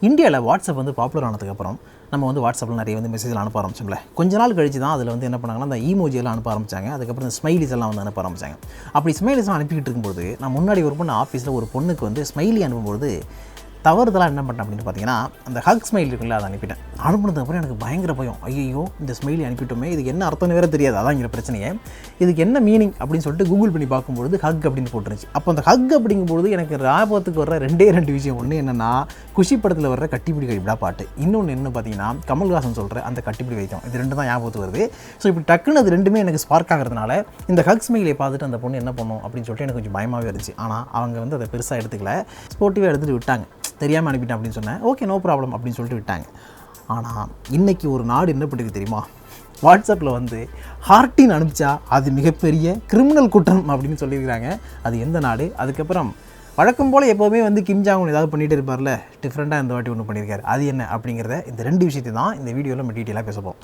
இந்தியாவில் வாட்ஸ்அப் வந்து பாப்புலர் ஆனதுக்கப்புறம் நம்ம வந்து வாட்ஸ்அப்பில் நிறைய வந்து மெசேஜில் அனுப்ப ஆரம்பிச்சோம்ல. கொஞ்ச நாள் கழிச்சு தான் அதில் வந்து என்ன பண்ணாங்கன்னா அந்த ஈமோஜியெல்லாம் அனுப்ப ஆரம்பிச்சாங்க. அதுக்கப்புறம் இந்த ஸ்மைலிஸ் எல்லாம் வந்து அனுப்ப ஆரம்பிச்சாங்க. அப்படி ஸ்மைலிஸ்லாம் அனுப்பிக்கிட்டு இருக்கும்போது நான் முன்னாடி ஒரு பொண்ணு ஆஃபீஸில் ஒரு பொண்ணுக்கு வந்து ஸ்மைலி அனுப்பும்போது தவறுதலாக என்ன பண்ணேன் அப்படின்னு பார்த்தீங்கன்னா அந்த ஹக் ஸ்மைல் இருக்குல்ல அதை அனுப்பிட்டேன். அனுப்புனதுக்கப்புறம் எனக்கு பயங்கர பயம். ஐயோ இந்த ஸ்மைலி அனுப்பிட்டோமே, இதுக்கு என்ன அர்த்தம்னு வேறு தெரியாது. அதான் இங்கே பிரச்சனையே. இதுக்கு என்ன மீனிங் அப்படின்னு சொல்லிட்டு கூகுள் பண்ணி பார்க்கும்பொழுது ஹக் அப்படின்னு போட்டுருந்துச்சு. அப்போ அந்த ஹக் அப்படிங்கும்போது எனக்கு ஞாபகத்துக்கு வர்ற ரெண்டு விஷயம். ஒன்று என்னென்னா குஷி படத்தில் வர்ற கட்டிப்பிடி கைவிடா பாட்டு, இன்னொன்று என்ன பார்த்தீங்கன்னா கமல்ஹாசன் சொல்கிற அந்த கட்டிப்பிடி வைக்கும். இது ரெண்டு தான் ஞாபகத்துக்கு வருது. ஸோ இப்படி டக்குன்னு அது ரெண்டுமே எனக்கு ஸ்பார்க் ஆகிறதுனால இந்த ஹக் ஸ்மைலியை பார்த்துட்டு அந்த பொண்ணு என்ன பண்ணும் அப்படின்னு சொல்லிட்டு எனக்கு கொஞ்சம் பயமாகவே இருந்துச்சு. ஆனால் அவங்க வந்து அதை பெருசாக எடுத்துக்கல, ஸ்போர்ட்டிவாக எடுத்துகிட்டு விட்டாங்க. தெரியாமல் அனுப்பிட்டேன் அப்படின்னு சொன்னேன். ஓகே நோ ப்ராப்ளம் அப்படின்னு சொல்லிட்டு விட்டாங்க. ஆனால் இன்றைக்கி ஒரு நாடு என்ன பண்ணிருக்கு தெரியுமா? வாட்ஸ்அப்பில் வந்து ஹார்ட்டின் அனுப்பிச்சா அது மிகப்பெரிய கிரிமினல் குற்றம் அப்படின்னு சொல்லியிருக்கிறாங்க. அது எந்த நாடு? அதுக்கப்புறம் வழக்கம் போல் எப்போவுமே வந்து கிம் ஜாங் உன் ஏதாவது பண்ணிகிட்டு இருப்பார்ல, டிஃப்ரெண்ட்டாக இந்த வாட்டி ஒன்று பண்ணியிருக்காரு. அது என்ன அப்படிங்கிறத இந்த ரெண்டு விஷயத்தை தான் இந்த வீடியோவில் நம்ம டீட்டெயிலாக பேசப்போம்.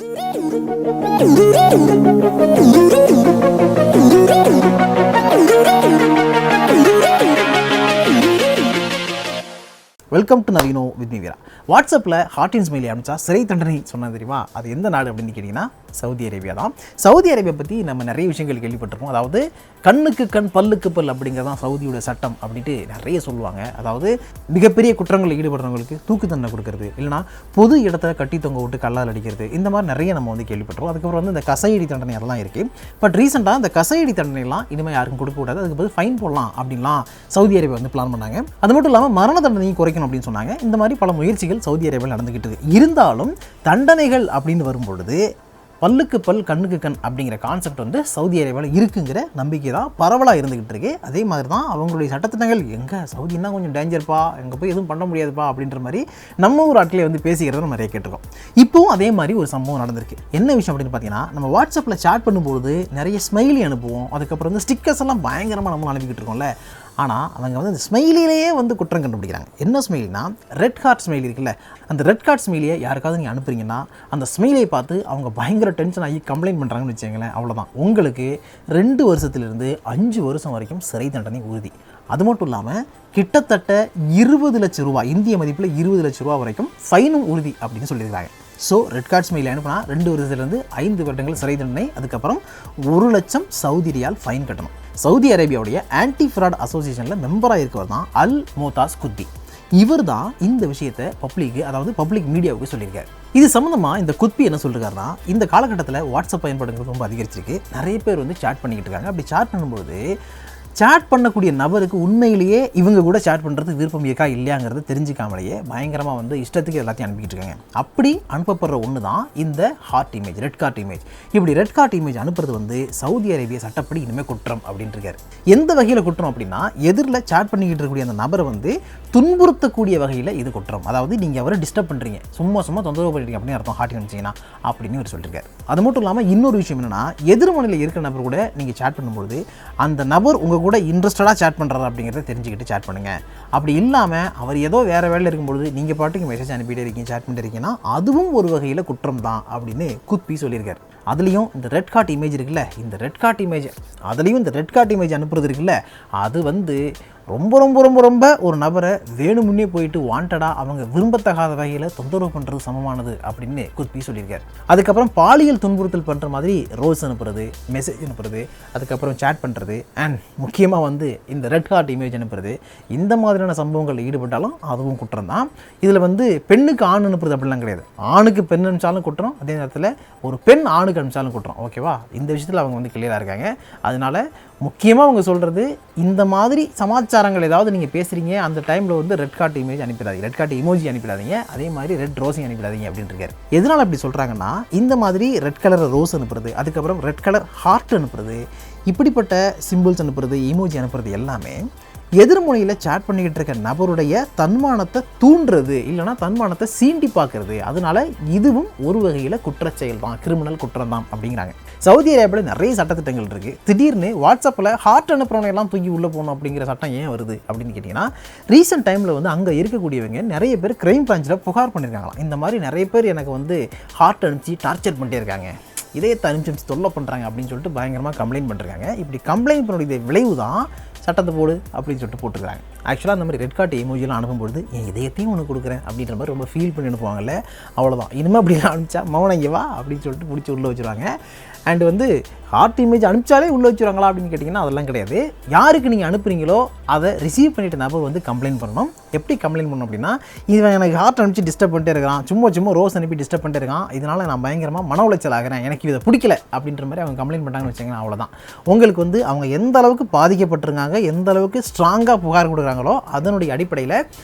வெல்கம் டு நவீனோ வித் மீ வீரா. வாட்ஸ்அப்பில் ஹார்ட்டின் ஸ்மைலி அனுப்பிச்சா சிறை தண்டனை சொன்னது தெரியுமா? அது எந்த நாடு அப்படின்னு கேட்டிங்கன்னா சவுதி அரேபியா தான். சவுதி அரேபியா பற்றி நம்ம நிறைய விஷயங்கள் கேள்விப்பட்டிருக்கோம். அதாவது கண்ணுக்கு கண் பல்லுக்கு பல் அப்படிங்கிறதான் சவுதியோட சட்டம் அப்படின்ட்டு நிறைய சொல்லுவாங்க. அதாவது மிகப்பெரிய குற்றங்களில் ஈடுபடுறவங்களுக்கு தூக்கு தண்டனை கொடுக்கறது, இல்லைனா பொது இடத்துல கட்டி தொங்க விட்டு கல்லால் அடிக்கிறது, இந்த மாதிரி நிறைய நம்ம வந்து கேள்விப்பட்டிருக்கோம். அதுக்கப்புறம் வந்து இந்த கசையடி தண்டனை அதெல்லாம் இருக்குது. பட் ரீசெண்டாக இந்த கசையடி தண்டனைலாம் இனிமேல் யாருக்கும் கொடுக்கக்கூடாது, அதுக்கு பதில் ஃபைன் போடலாம் அப்படின்லாம் சவுதி அரேபியா வந்து பிளான் பண்ணாங்க. அது மட்டும் இல்லாமல் மரண தண்டனையும் குறைக்கணும் அப்படின்னு சொன்னாங்க. இந்த மாதிரி பல முயற்சிகள் சவுதி அரேபியாவில் நடந்துகிட்டு இருக்கு. இருந்தாலும் தண்டனைகள் அப்படின்னு வரும்பொழுது பல்லுக்கு பல் கண்ணுக்கு கண் அப்படிங்கிற கான்செப்ட் வந்து சவுதி அரேபியாவில் இருக்குங்கிற நம்பிக்கை தான் பரவலாக இருந்துகிட்டு இருக்கு. அதே மாதிரி தான் அவங்களுடைய சட்டத்திட்டங்கள் எங்கே சவுதினா கொஞ்சம் டேஞ்சர்ப்பா, எங்கே போய் எதுவும் பண்ண முடியாதுப்பா அப்படின்ற மாதிரி நம்ம ஒரு ஆட்களே வந்து பேசிக்கிறத நம்ம நிறைய கேட்டிருக்கோம். இப்போவும் அதே மாதிரி ஒரு சம்பவம் நடந்திருக்கு. என்ன விஷயம் அப்படின்னு பார்த்தீங்கன்னா, நம்ம வாட்ஸ்அப்பில் சேட் பண்ணும்போது நிறைய ஸ்மைலி அனுப்புவோம். அதுக்கப்புறம் வந்து ஸ்டிக்கர்ஸ் எல்லாம் பயங்கரமாக நம்ம அனுப்பிக்கிட்டு இருக்கோம்ல. ஆனால் அவங்க வந்து அந்த ஸ்மைலிலேயே வந்து குற்றம் கண்டுபிடிக்கிறாங்க. என்ன ஸ்மைலினா ரெட் ஹார்ட் ஸ்மைலி இருக்குல்ல, அந்த ரெட் ஹார்ட் ஸ்மைலியை யாருக்காவது நீங்கள் அனுப்புறீங்கன்னா அந்த ஸ்மைலியை பார்த்து அவங்க பயங்கர டென்ஷன் ஆகி கம்ப்ளைண்ட் பண்ணுறாங்கன்னு வச்சுங்களேன், அவ்வளோதான், உங்களுக்கு 2 வருஷத்துலேருந்து 5 வருஷம் வரைக்கும் சிறை தண்டனை உறுதி. அது மட்டும் இல்லாமல் கிட்டத்தட்ட 20 லட்சம் ரூபா, இந்திய மதிப்பில் 20 லட்சம் ரூபா வரைக்கும் ஃபைனும் உறுதி அப்படின்னு சொல்லியிருக்காங்க. ஸோ ரெட் கார்ட் ஸ்மைலி அனுப்புனா 2 வருஷத்துலேருந்து 5 வருடங்கள் சிறை தண்டனை, அதுக்கப்புறம் 1 லட்சம் சவுதி ரியால் ஃபைன் கட்டணும். சவுதி அரேபியாவுடைய ஆன்டி ஃப்ராட் அசோசியேஷனில் மெம்பராக இருக்கவர் தான் அல் மோதாஸ் குத்தி. இவர் தான் இந்த விஷயத்தை பப்ளிக் மீடியாவுக்கு சொல்லியிருக்காரு. இது சம்மந்தமாக இந்த குத்பி என்ன சொல்லியிருக்காருன்னா, இந்த காலகட்டத்தில் வாட்ஸ்அப் பயன்பாடுங்கிறது ரொம்ப அதிகரிச்சிருக்கு. நிறைய பேர் வந்து சேட் பண்ணிக்கிட்டு இருக்காங்க. அப்படி சேட் பண்ணும்போது சேட் பண்ணக்கூடிய நபருக்கு உண்மையிலேயே இவங்க கூட சேட் பண்ணுறதுக்கு விருப்பம் இருக்கா இல்லையாங்கிறது தெரிஞ்சிக்காமலேயே பயங்கரமாக வந்து இஷ்டத்துக்கு எல்லாத்தையும் அனுப்பிக்கிட்டு இருக்காங்க. அப்படி அனுப்பப்படுற ஒன்று தான் இந்த heart image, red card image. இப்படி ரெட் கார்ட் இமேஜ் அனுப்புறது வந்து சவுதி அரேபியா சட்டப்படி இனிமேல் குற்றம் அப்படின்ட்டு இருக்காரு. எந்த வகையில் குற்றம் அப்படின்னா, எதிரில் சேட் பண்ணிக்கிட்டு இருக்கக்கூடிய அந்த நபரை வந்து துன்புறுத்தக்கூடிய வகையில் இது குற்றம். அதாவது நீங்கள் அவரை டிஸ்டர்ப் பண்ணுறீங்க, சும்மா தொந்தரவு பண்ணுறீங்க அப்படின்னு அர்த்தம் ஹார்ட் நினச்சிங்கன்னா அப்படின்னு அவர் சொல்லியிருக்காரு. அது மட்டும் இல்லாமல் இன்னொரு விஷயம் என்னென்னா, எதிர்மனையில் இருக்கிற நபர் கூட நீங்கள் சேட் பண்ணும்போது அந்த நபர் உங்கள் கூட இன்ட்ரெஸ்டடாக சேட் பண்ணுறாரு அப்படிங்கிறத தெரிஞ்சுக்கிட்டு சேட் பண்ணுங்கள். அப்படி இல்லாமல் அவர் ஏதோ வேறு வேலையில் இருக்கும்பொழுது நீங்கள் பாட்டுக்கு மெசேஜ் அனுப்பிட்டே இருக்கீங்க, சேட் பண்ணிட்டு இருக்கீங்கன்னா அதுவும் ஒரு வகையில் குற்றம் தான் அப்படின்னு குத்பி சொல்லியிருக்காரு. அதுலேயும் இந்த ரெட் கார்ட் இமேஜ் இருக்குல்ல, இந்த ரெட் கார்ட் இமேஜ் அனுப்புறது இருக்குல்ல, அது வந்து ரொம்ப ரொம்ப ரொம்ப ரொம்ப ஒரு நபரை வேணுமுன்னே போயிட்டு வாண்டடாக அவங்க விரும்பத்தகாத வகையில் தொந்தரவு பண்ணுறது சமமானது அப்படின்னு குத்பி சொல்லியிருக்காரு. அதுக்கப்புறம் பாலியல் துன்புறுத்தல் பண்ணுற மாதிரி ரோஸ் அனுப்புறது, மெசேஜ் அனுப்புறது, அதுக்கப்புறம் சேட் பண்ணுறது, அண்ட் முக்கியமாக வந்து இந்த ரெட் ஹார்ட் இமேஜ் அனுப்புறது, இந்த மாதிரியான சம்பவங்களில் ஈடுபட்டாலும் அதுவும் குற்றம் தான். இதில் வந்து பெண்ணுக்கு ஆண் அனுப்புறது அப்படிலாம் கிடையாது. ஆணுக்கு பெண் அனுப்பிச்சாலும் குற்றம், அதே நேரத்தில் ஒரு பெண் ஆணுக்கு அனுப்பிச்சாலும் குற்றம். ஓகேவா? இந்த விஷயத்தில் அவங்க வந்து கிளியராக இருக்காங்க. அதனால் முக்கியமாக அவங்க சொல்கிறது, இந்த மாதிரி சமாச்சாரங்கள் ஏதாவது நீங்கள் பேசுகிறீங்க அந்த டைமில் வந்து ரெட் கார்ட் இமேஜ் அனுப்பிடாதீங்க, ரெட் கார்ட் இமோஜி அனுப்பிடாதீங்க, அதே மாதிரி ரெட் ரோஸையும் அனுப்பிடாதீங்க அப்படின்னு இருக்காரு. எதனால் அப்படி சொல்கிறாங்கன்னா, இந்த மாதிரி ரெட் கலர் ரோஸ் அனுப்புறது, அதுக்கப்புறம் ரெட் கலர் ஹார்ட் அனுப்புறது, இப்படிப்பட்ட சிம்பிள்ஸ் அனுப்புறது, இமோஜி அனுப்புறது எல்லாமே எதிர்முனையில் சேட் பண்ணிக்கிட்டு இருக்க நபருடைய தன்மானத்தை தூண்டுறது, இல்லைனா தன்மானத்தை சீண்டி பார்க்கறது. அதனால இதுவும் ஒரு வகையில் குற்றச்செயல் தான், கிரிமினல் குற்றம் தான் அப்படிங்கிறாங்க. சவுதி அரேபியாவில் நிறைய சட்டத்திட்டங்கள் இருக்குது. திடீர்னு வாட்ஸ்அப்பில் ஹார்ட் அனுப்புறவங்க எல்லாம் தூக்கி உள்ளே போகணும் அப்படிங்கிற சட்டம் ஏன் வருது அப்படின்னு கேட்டிங்கன்னா, ரீசெண்ட் டைமில் வந்து அங்கே இருக்கக்கூடியவங்க நிறைய பேர் கிரைம் பிரான்ச்சில் புகார் பண்ணியிருக்காங்களாம். இந்த மாதிரி நிறைய பேர் எனக்கு வந்து ஹார்ட் அனுப்பிச்சு டார்ச்சர் பண்ணிட்டே இருக்காங்க, இதயத்தை அனுப்பிச்சு தொல்லை பண்ணுறாங்க அப்படின்னு சொல்லிட்டு பயங்கரமாக கம்ப்ளைண்ட் பண்ணுறாங்க. இப்படி கம்ப்ளைண்ட் பண்ணுடைய விளைவு தான் சட்டத்தை போடு அப்படின்னு சொல்லிட்டு போட்டுக்கிறாங்க. ஆக்சுவலாக அந்த மாதிரி ரெட் கார்டு எமோஜிலாம் அனுப்பும்பொழுது என் இதயத்தையும் உனக்கு கொடுக்குறேன் அப்படின்ற மாதிரி ரொம்ப ஃபீல் பண்ணி அனுப்புவாங்கல்ல, அவ்வளோதான். இனிமேல் அப்படிலாம் அனுப்பிச்சா மௌனம் இங்கே வா அப்படின்னு சொல்லிட்டு பிடிச்சி உள்ளே வச்சுருவாங்க. அண்ட் வந்து ஹார்ட் இமேஜ் அனுப்பிச்சாலே உள்ளே வச்சுருவாங்களா அப்படின்னு கேட்டிங்கன்னா அதெல்லாம் கிடையாது. யாருக்கு நீங்கள் அனுப்புறீங்களோ அதை ரிசீவ் பண்ணிட்டு நபர் வந்து கம்ப்ளைண்ட் பண்ணணும். எப்படி கம்ப்ளைண்ட் பண்ணணும் அப்படின்னா, இவன் எனக்கு ஹார்ட் அனுப்பிச்சு டிஸ்டர்ப் பண்ணிட்டே இருக்கான், சும்மா ரோஸ் அனுப்பி டிஸ்டர்ப் பண்ணிட்டே இருக்கான், இதனால் நான் பயங்கரமாக மன உளைச்சல் ஆகிறேன், எனக்கு இதை பிடிக்கல அப்படின்ற மாதிரி அவங்க கம்ப்ளைண்ட் பண்ணாங்கன்னு வச்சுக்கோங்க, அவ்வளோதான். உங்களுக்கு வந்து அவங்க எந்த அளவுக்கு பாதிக்கப்பட்டிருக்காங்க, எந்த அளவுக்கு ஸ்ட்ராங்காக புகார் கொடுக்குறாங்களோ அதனுடைய அடிப்படையில்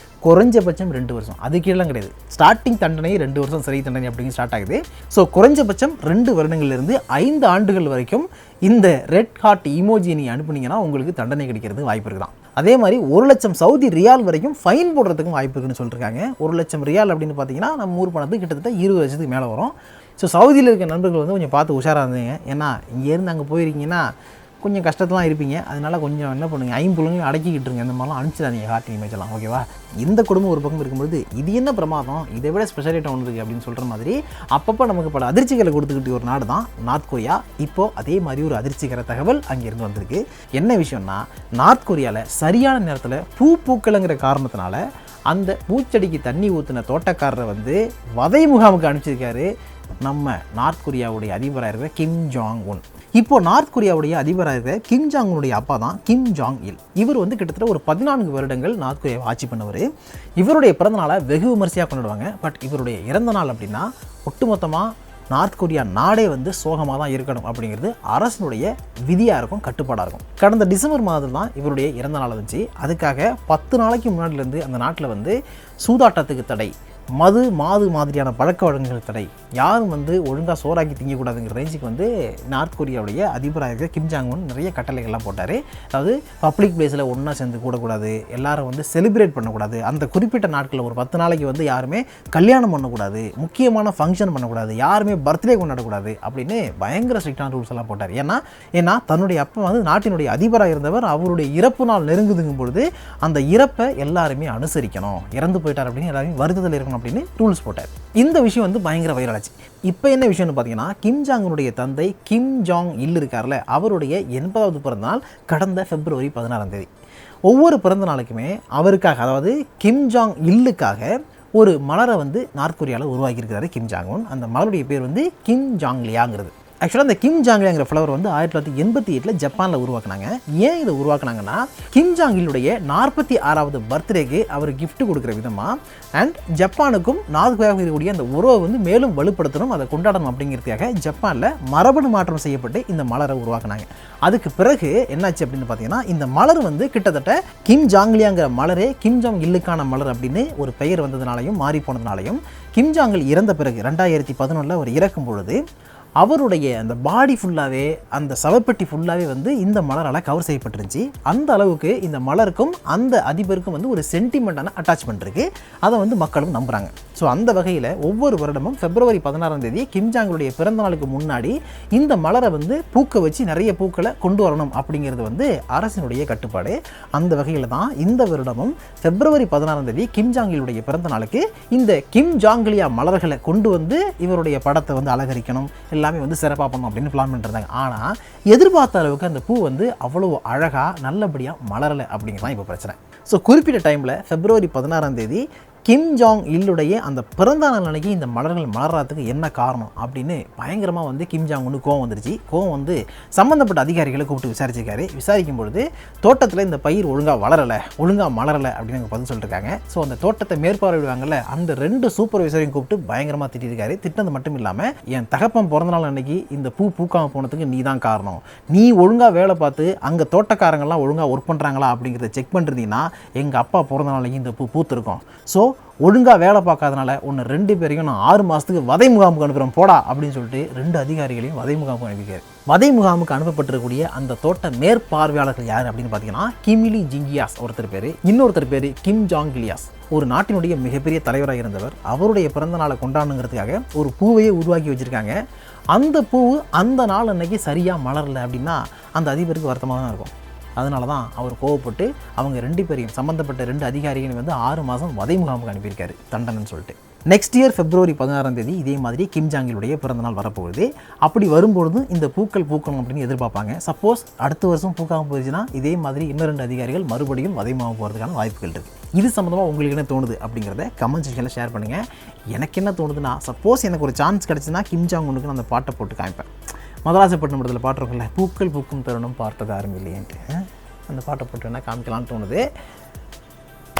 குறைஞ்சபட்சம் 2 வருஷம், அது கீழே கிடையாது. ஸ்டார்டிங் தண்டனை 2 வருஷம் சிறை தண்டனை அப்படின்னு ஸ்டார்ட் ஆகுது. ஸோ குறைஞ்சபட்சம் 2 வருடங்கள்லேருந்து 5 ஆண்டுகள் வரைக்கும் இந்த ரெட் ஹார்ட் இமோஜி நீ அனுப்புனீங்கன்னா உங்களுக்கு தண்டனை கிடைக்கிறது வாய்ப்பு இருக்குதான். அதே மாதிரி 1 லட்சம் சவுதி ரியால் வரைக்கும் ஃபைன் போடுறதுக்கும் வாய்ப்பு இருக்குன்னு சொல்லியிருக்காங்க. 1 லட்சம் ரியால் அப்படின்னு பார்த்தீங்கன்னா நம்ம ஊர் பணத்துக்கு கிட்டத்தட்ட 20 லட்சத்துக்கு மேலே வரும். ஸோ சவுதியில் இருக்க நண்பர்கள் வந்து கொஞ்சம் பார்த்து உஷாராக இருந்தீங்க. ஏன்னா இங்கேருந்து அங்கே போயிருக்கீங்கன்னா கொஞ்சம் கஷ்டத்தெலாம் இருப்பீங்க. அதனால் கொஞ்சம் என்ன பண்ணுங்கள், ஐம்புலங்களையும் அடக்கிக்கிட்டுருங்க. இந்த மாதிரிலாம் அனுப்பிச்சிடாதீங்க ஹார்ட் இமேஜெல்லாம், ஓகேவா? இந்த குடும்பம் ஒரு பக்கம் இருக்கும்போது இது என்ன பிரமாதம், இதை விட ஸ்பெஷாலிட்டி ஒன்று இருக்குது அப்படின்னு சொல்கிற மாதிரி அப்பப்போ நமக்கு பல அதிர்ச்சிகளை கொடுத்துக்கிட்டு ஒரு நாடு தான் நார்த் கொரியா. இப்போது அதே மாதிரி ஒரு அதிர்ச்சிகர தகவல் அங்கேருந்து வந்திருக்கு. என்ன விஷயம்னா, நார்த் கொரியாவில் சரியான நேரத்தில் பூக்களைங்கிற காரணத்தினால அந்த பூச்செடிக்கு தண்ணி ஊற்றின தோட்டக்காரரை வந்து வதை முகாமுக்கு அனுப்பிச்சிருக்காரு நம்ம நார்த் கொரியாவுடைய அதிபராக இருக்கிற கிம் ஜாங் உன். இப்போது நார்த் கொரியாவுடைய அதிபராக இருக்கிற கிம் ஜாங் உன்னுடைய அப்பா தான் கிம் ஜாங் இல். இவர் வந்து கிட்டத்தட்ட ஒரு 14 வருடங்கள் நார்த் கொரியாவை ஆட்சி பண்ணவர். இவருடைய பிறந்த நாளை வெகு விமர்சையாக கொண்டாடுவாங்க. பட் இவருடைய இறந்த நாள் அப்படின்னா ஒட்டுமொத்தமாக நார்த் கொரியா நாடே வந்து சோகமாக தான் இருக்கணும் அப்படிங்கிறது அரசனுடைய விதியாக இருக்கும், கட்டுப்பாடாக இருக்கும். கடந்த டிசம்பர் மாதம் தான் இவருடைய இறந்த நாள் இருந்துச்சு. அதுக்காக 10 நாளைக்கு முன்னாடிலேருந்து அந்த நாட்டில் வந்து சூதாட்டத்துக்கு தடை, மாது மாதிரியான பழக்க வழக்கங்கள் தடை, யாரும் வந்து ஒழுங்காக சோறாக்கி திங்கக்கூடாதுங்கிற ரேஞ்சுக்கு வந்து நார்த் கொரியாவுடைய அதிபராக இருக்கிற கிம் ஜாங் உன் நிறைய கட்டளைகள்லாம் போட்டார். அதாவது பப்ளிக் பிளேஸில் ஒன்றா சேர்ந்து கூடக்கூடாது, எல்லாரும் வந்து செலிப்ரேட் பண்ணக்கூடாது, அந்த குறிப்பிட்ட நாட்களில் ஒரு 10 நாளைக்கு வந்து யாருமே கல்யாணம் பண்ணக்கூடாது, முக்கியமான ஃபங்க்ஷன் பண்ணக்கூடாது, யாருமே பர்த்டே கொண்டாடக்கூடாது அப்படின்னு பயங்கர ஸ்ட்ரிக்டான ரூல்ஸ் எல்லாம் போட்டார். ஏன்னா தன்னுடைய அப்பா வந்து நாட்டினுடைய அதிபராக இருந்தவர், அவருடைய இறப்பு நாள் நெருங்குதுங்கும் பொழுது அந்த இறப்பை எல்லாருமே அனுசரிக்கணும், இறந்து போயிட்டார் அப்படின்னு எல்லாருமே வருத்தத்தில் இருக்கணும் அப்படின்னு ரூல்ஸ் போட்டார். இந்த விஷயம் வந்து பயங்கர வைரல் ஆச்சு. இப்போ என்ன விஷயம்னு பார்த்தீங்கன்னா, கிம் ஜாங் உன்னுடைய தந்தை கிம் ஜாங் இல் இருக்கார்ல, அவருடைய 80வது பிறந்தநாள் கடந்த பிப்ரவரி 16ஆம் தேதி. ஒவ்வொரு பிறந்த நாளுக்குமே அவருக்காக, அதாவது கிம் ஜாங் இல்லுக்காக ஒரு மலரை வந்து நார்த் கொரியாவில் உருவாக்கியிருக்கிறாரு கிம் ஜாங் உன். அந்த மலருடைய பேர் வந்து கிம் ஜாங்லியாங்கிறது. ஆக்சுவலாக இந்த கிம் ஜாங்லியாங்கிற ஃப்ளவர் வந்து 1988 ஜப்பானில் உருவாக்குனாங்க. ஏன் இதை உருவாக்குனாங்கன்னா, கிம் ஜாங்கிலுடைய 46வது பர்த்டேக்கு அவர் கிஃப்ட் கொடுக்குற விதமாக அண்ட் ஜப்பானுக்கும் நார்த் கொரியாவுக்கும் இருக்கக்கூடிய அந்த உறவை வந்து மேலும் வலுப்படுத்தணும், அதை கொண்டாடணும் அப்படிங்கிறதுக்காக ஜப்பானில் மரபணு மாற்றம் செய்யப்பட்டு இந்த மலரை உருவாக்குனாங்க. அதுக்கு பிறகு என்னாச்சு அப்படின்னு பார்த்தீங்கன்னா, இந்த மலர் வந்து கிட்டத்தட்ட கிம் ஜாங்லியாங்கிற மலரே கிம் ஜாங் இல்லுக்கான மலர் அப்படின்னு ஒரு பெயர் வந்ததுனாலையும் மாறி போனதுனாலையும் கிம் ஜாங்கில் இறந்த பிறகு 2011 அவர் இறக்கும் பொழுது அவருடைய அந்த பாடி ஃபுல்லாகவே, அந்த சவப்பெட்டி ஃபுல்லாகவே வந்து இந்த மலரால் கவர் செய்யப்பட்டிருந்துச்சு. அந்த அளவுக்கு இந்த மலருக்கும் அந்த அதிபருக்கும் வந்து ஒரு சென்டிமெண்ட்டான அட்டாச்மெண்ட் இருக்குது. அதை வந்து மக்களும் நம்புகிறாங்க. ஸோ அந்த வகையில் ஒவ்வொரு வருடமும் பிப்ரவரி 16ஆம் தேதி கிம் ஜாங்குடைய பிறந்த நாளுக்கு முன்னாடி இந்த மலரை வந்து பூக்க வச்சு நிறைய பூக்களை கொண்டு வரணும் அப்படிங்கிறது வந்து அரசினுடைய கட்டுப்பாடு. அந்த வகையில் தான் இந்த வருடமும் பிப்ரவரி 16ஆம் தேதி கிம் ஜாங்கிலுடைய பிறந்த நாளுக்கு இந்த கிம் ஜாங்லியா மலர்களை கொண்டு வந்து இவருடைய படத்தை வந்து அலங்கரிக்கணும், எல்லாமே வந்து சிறப்பாக பண்ணணும் அப்படின்னு பிளான் பண்ணிருந்தாங்க. ஆனால் எதிர்பார்த்த அளவுக்கு அந்த பூ வந்து அவ்வளோ அழகாக நல்லபடியாக மலரலை அப்படிங்கிறதான் இப்போ பிரச்சனை. ஸோ குறிப்பிட்ட டைமில் பிப்ரவரி 16ஆம் தேதி கிம் ஜாங் இல்லுடைய அந்த பிறந்த நாள் அன்னைக்கு இந்த மலர்கள் மலர்றதுக்கு என்ன காரணம் அப்படின்னு பயங்கரமாக வந்து கிம் ஜாங் ஒன்று கோவம் வந்துருச்சு. கோவம் வந்து சம்மந்தப்பட்ட அதிகாரிகளை கூப்பிட்டு விசாரிச்சிருக்காரு. விசாரிக்கும் பொழுது தோட்டத்தில் இந்த பயிர் ஒழுங்காக வளரலை, ஒழுங்காக மலரலை அப்படின்னு அவங்க பதில் சொல்லியிருக்காங்க. ஸோ அந்த தோட்டத்தை மேற்பார்வையிடுவாங்கல்ல, அந்த 2 சூப்பர்வைசரையும் கூப்பிட்டு பயங்கரமாக திட்டிருக்காரு. திட்டினது மட்டும் இல்லாமல், என் தகப்பன் பிறந்த நாள் அன்னைக்கு இந்த பூக்காமல் போனதுக்கு நீ தான் காரணம், நீ ஒழுங்காக வேலை பார்த்து அங்கே தோட்டக்காரங்கள்லாம் ஒழுங்காக ஒர்க் பண்ணுறாங்களா அப்படிங்கிறத செக் பண்ணுறீங்கன்னா எங்கள் அப்பா பிறந்த நாளைக்கு இந்த பூத்திருக்கும். ஸோ ஒழுங்காக வேலை பார்க்காதனால ஒன்று 2 பேரையும் நான் 6 மாதத்துக்கு வதை முகாமுக்கு அனுப்புகிறேன் போடா அப்படின்னு சொல்லிட்டு 2 அதிகாரிகளையும் வதை முகாமுக்கு அனுப்பியிருக்காரு. வதை முகாமுக்கு அனுப்பப்பட்டிருக்கக்கூடிய அந்த தோட்ட மேற்பார்வையாளர்கள் யார் அப்படின்னு பார்த்தீங்கன்னா, கிமிலி ஜிங்கியாஸ் ஒருத்தர் பேர், இன்னொருத்தர் பேர் கிம் ஜாங்கிலியாஸ். ஒரு நாட்டினுடைய மிகப்பெரிய தலைவராக இருந்தவர். அவருடைய பிறந்த நாளை கொண்டாடணுங்கிறதுக்காக ஒரு பூவையே உருவாக்கி வச்சுருக்காங்க. அந்த பூ அந்த நாள் அன்னைக்கு சரியாக மலரலை அப்படின்னா அந்த அதிபருக்கு வருத்தமாக தான் இருக்கும். அதனால தான் அவர் கோவப்பட்டு அவங்க 2 பேரையும் சம்மந்தப்பட்ட 2 அதிகாரிகளையும் வந்து 6 மாதம் வதை முகாமுக்கு அனுப்பியிருக்காரு தண்டனைன்னு சொல்லிட்டு. நெக்ஸ்ட் இயர் February 16 இதே மாதிரி கிம் ஜாங்கிலுடைய பிறந்தநாள் வரப்போகுது. அப்படி வரும்பொழுது இந்த பூக்கள் பூக்கணும் அப்படின்னு எதிர்பார்ப்பாங்க. சப்போஸ் அடுத்த வருஷம் பூக்காமல் போயிடுச்சுன்னா இதே மாதிரி இன்னும் 2 அதிகாரிகள் மறுபடியும் வதை முகாம் போகிறதுக்கான வாய்ப்புகள் இருக்குது. இது சம்மந்தமாக உங்களுக்கு என்ன தோணுது அப்படிங்கிறத கமெண்ட் செக்ஷனில் ஷேர் பண்ணுங்கள். எனக்கு என்ன தோணுதுன்னா, சப்போஸ் எனக்கு ஒரு சான்ஸ் கிடச்சுன்னா கிம் ஜாங் உனுக்கு நான் அந்த பாட்டை போட்டு காமிப்பேன். மதராசப்பட்டினம் இடத்துல பாட்டு இருக்குல்ல, பூக்கள் பூக்கும் தருணம் பார்த்தது யாரும் இல்லையேன்ட்டு, அந்த பாட்டை போட்டு வேணால் காமிக்கலான்னு தோணுது.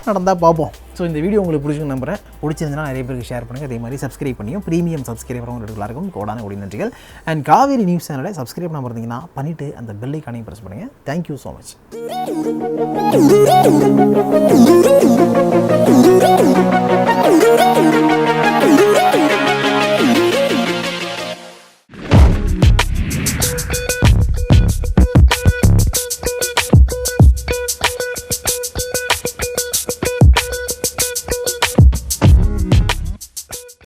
நடந்தால் பார்ப்போம். ஸோ இந்த வீடியோ உங்களுக்கு பிடிச்சின்னு நம்புறேன். பிடிச்சிருந்தா நிறைய பேருக்கு ஷேர் பண்ணுங்கள். அதே மாதிரி சப்ஸ்கிரைப் பண்ணியும் ப்ரீமியம் சப்ஸ்கிரைபர் எல்லாருக்கும் கோடான கோடி நன்றிகள். அண்ட் காவேரி நியூஸ் சேனலை சப்ஸ்கிரைப் பண்ண இருந்தீங்கன்னா பண்ணிவிட்டு அந்த பெல் ஐகானையும் ப்ரெஸ் பண்ணுங்கள். Thank you so much.